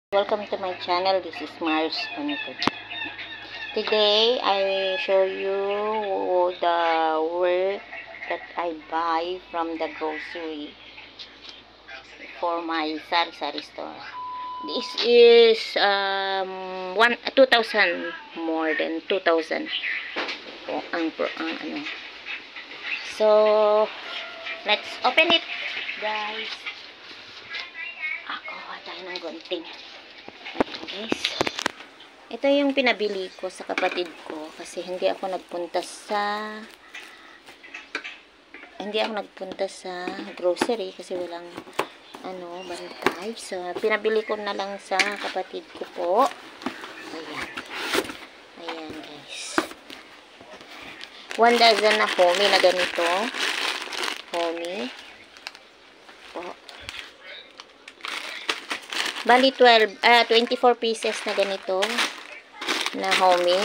Welcome to my channel. This is Mars Panikot. Today, I show you the work that I buy from the grocery for my sari-sari store. This is 2,000, more than 2,000 ang ano. So, let's open it, guys. Ako, tayo ng gunting. Ito, guys. Ito yung pinabili ko sa kapatid ko kasi hindi ako nagpunta sa grocery kasi walang bantay. So, pinabili ko na lang sa kapatid ko po. Ayan. Ayan, guys. 1 dozen na homie na ganito. Homie. Po. Bali 24 pieces na ganito na homie.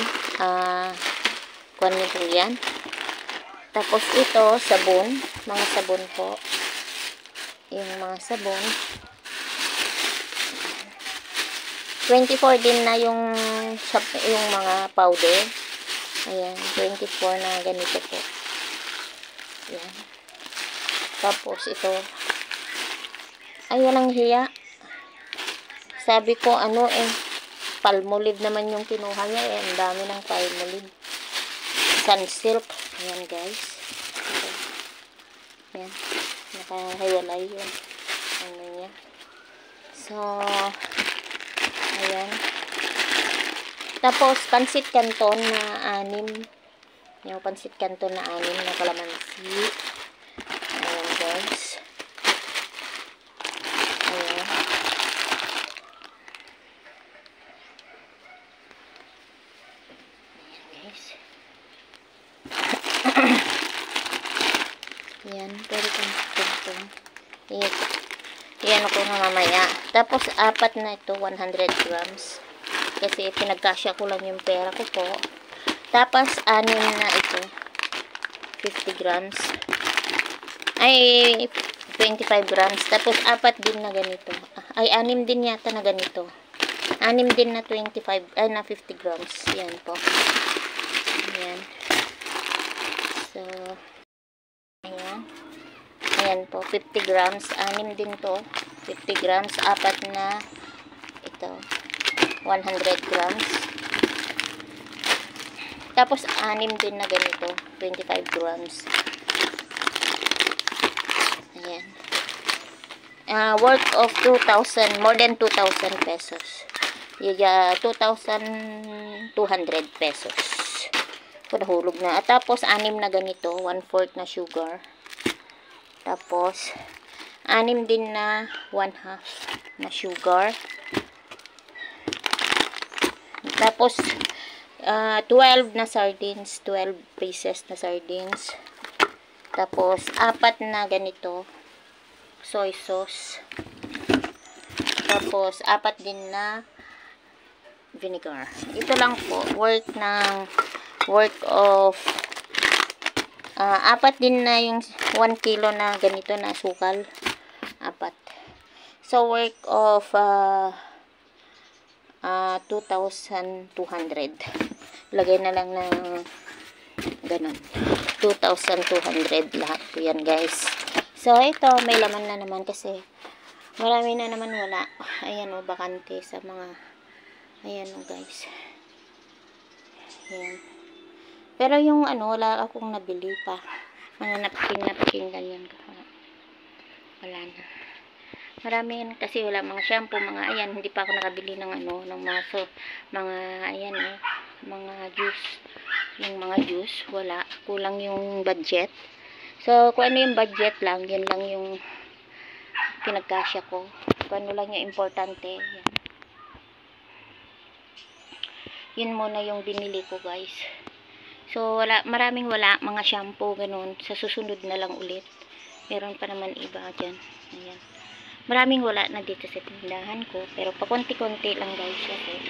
Kuwan nyo po yan. Tapos ito, sabon. Mga sabon po. Yung mga sabon. 24 din na yung mga powder. Ayan, 24 na ganito po. Ayan. Tapos ito. Ay, walang hiya. Sabi ko, Palmolive naman yung kinuha niya. Ang dami ng Palmolive. Sunsilk. Ayan, guys. Ayan. Nakahiwalay yun. Ano niya. So, ayan. Tapos, pansit canton na 6. Yung pansit canton na 6 na kalamansi. Ayan, guys. Ayan. Ayan, pero kung iyan ko na mamaya. Tapos, 4 na ito, 100 grams. Kasi pinagkasya ko lang yung pera ko po. Tapos, 6 na ito, 50 grams. Ay, 25 grams. Tapos, 4 din na ganito. Ay, 6 din yata na ganito. 6 din na 25, na 50 grams. Yan po. Ayan. So, ayan. Ayan po, 50 grams. 6 din to. 50 grams. 4 na ito. 100 grams. Tapos, 6 din na ganito. 25 grams. Ayan. Worth of 2,000. More than 2,000 pesos. 2,200 pesos. Nahulog na. At tapos, 6 na ganito. 1/4 na sugar. Tapos, 6 din na 1/2 na sugar. Tapos, 12 na sardines. 12 pieces na sardines. Tapos, 4 na ganito. Soy sauce. Tapos, 4 din na vinegar. Ito lang po. Worth of 4 din na yung 1 kilo na ganito na asukal. 4. So, worth of 2,200. Lagay na lang ng ganun. 2,200 lahat po yan, guys. So, ito, may laman na naman kasi marami na naman wala. Ayan o, bakante sa mga ayan o, guys. Ayan. Pero yung wala akong nabili pa. Mga napkin ganyan. Wala na. Marami yan kasi wala mga shampoo, mga ayan, hindi pa ako nakabili ng ng mga ayan mga juice. Yung mga juice, wala. Kulang yung budget. So, kung ano yung budget lang, yan lang yung pinagkasya ko. Kung ano lang yung importante, yan. Yun muna yung binili ko, guys. So, maraming wala, mga shampoo, ganun. Sa susunod na lang ulit. Meron pa naman iba dyan. Ayan. Maraming wala na dito sa tindahan ko. Pero, pakunti-kunti lang, guys. Okay.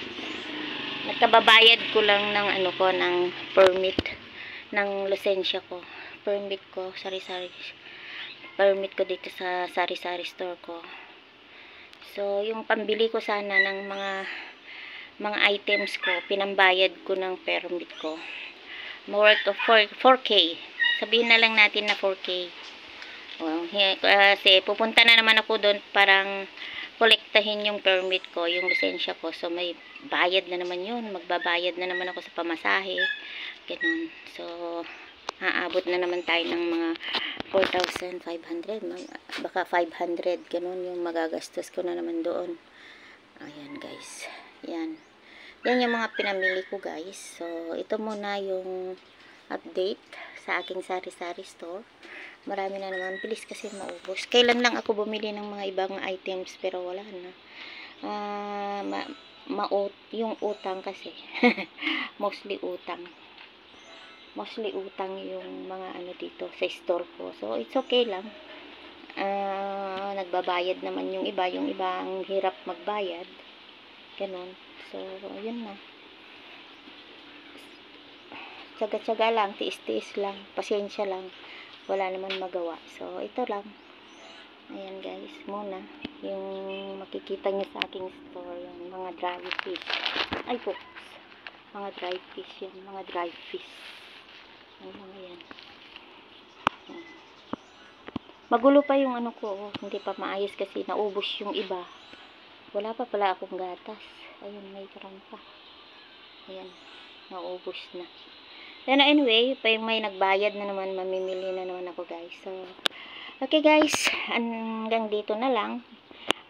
Nagkababayad ko lang ng ng permit. Ng lisensya ko. Permit ko, sari-sari. Permit ko dito sa sari-sari store ko. So, yung pambili ko sana ng mga items ko, pinambayad ko ng permit ko. Worth of 4K. Sabihin na lang natin na 4K. Kasi pupunta na naman ako doon parang kolektahin yung permit ko, yung lisensya ko. So, may bayad na naman yun. Magbabayad na naman ako sa pamasahe. Ganun. So, aabot na naman tayo ng mga 4,500. Baka 500. Ganun yung magagastos ko na naman doon. Ayan, guys. Yan. Yan yung mga pinamili ko, guys. So, ito muna yung update sa aking sari-sari store. Marami na naman. Bilis kasi maubos. Kailan lang ako bumili ng mga ibang items pero wala na. Yung utang kasi. Mostly utang. Mostly utang yung mga ano dito sa store ko. So, it's okay lang. Nagbabayad naman yung iba. Yung iba ang hirap magbayad. Ganon. So, yun na. Tsaga-tsaga lang. Tiis-tiis lang. Pasensya lang. Wala naman magawa. So, ito lang. Ayan, guys. Muna. Yung makikita nyo sa aking store. Yung mga dry fish. Ay, po. Mga dry fish yan. Mga dry fish. Ang mga yan. Magulo pa yung ano ko. Hindi pa maayos kasi naubos yung iba. Wala pa pala akong gatas. Ayun, may karon pa. Ayan. Naubos na. Then anyway, may nagbayad na naman, mamimili na naman ako, guys. So, okay, guys. Hanggang dito na lang.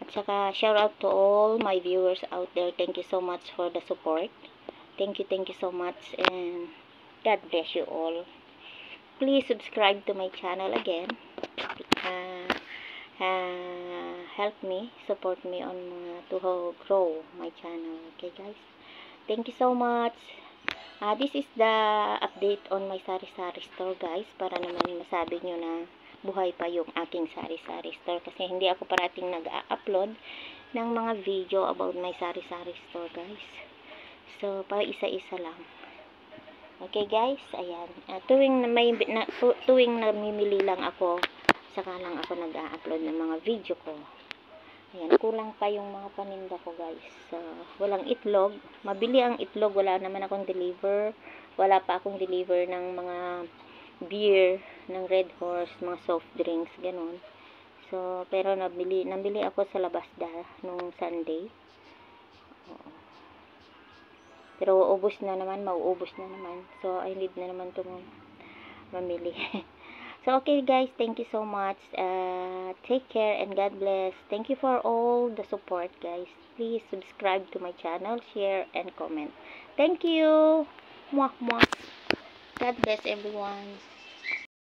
At saka, shout out to all my viewers out there. Thank you so much for the support. Thank you so much. And God bless you all. Please subscribe to my channel again. Help me, support me on to grow my channel. Okay, guys. Thank you so much. This is the update on my sari-sari store, guys, para naman masabi nyo na buhay pa yung aking sari-sari store kasi hindi ako parating nag-upload ng mga video about my sari-sari store, guys. So, pa isa-isa lang. Okay, guys, ayan. Tuwing namimili lang ako, saka lang ako nag-upload ng mga video ko. Ayan, kulang pa yung mga paninda ko, guys. Walang itlog. Mabili ang itlog. Wala naman akong deliver. Wala pa akong deliver ng mga beer, ng Red Horse, mga soft drinks, ganun. So, pero nabili ako sa Labasda nung Sunday. Oo. Pero ubos na naman, mauubos na naman. So, I need na naman itong mamili. So, okay, guys, thank you so much. Take care and God bless. Thank you for all the support, guys. Please subscribe to my channel, share, and comment. Thank you. Mwah, mwah. God bless everyone.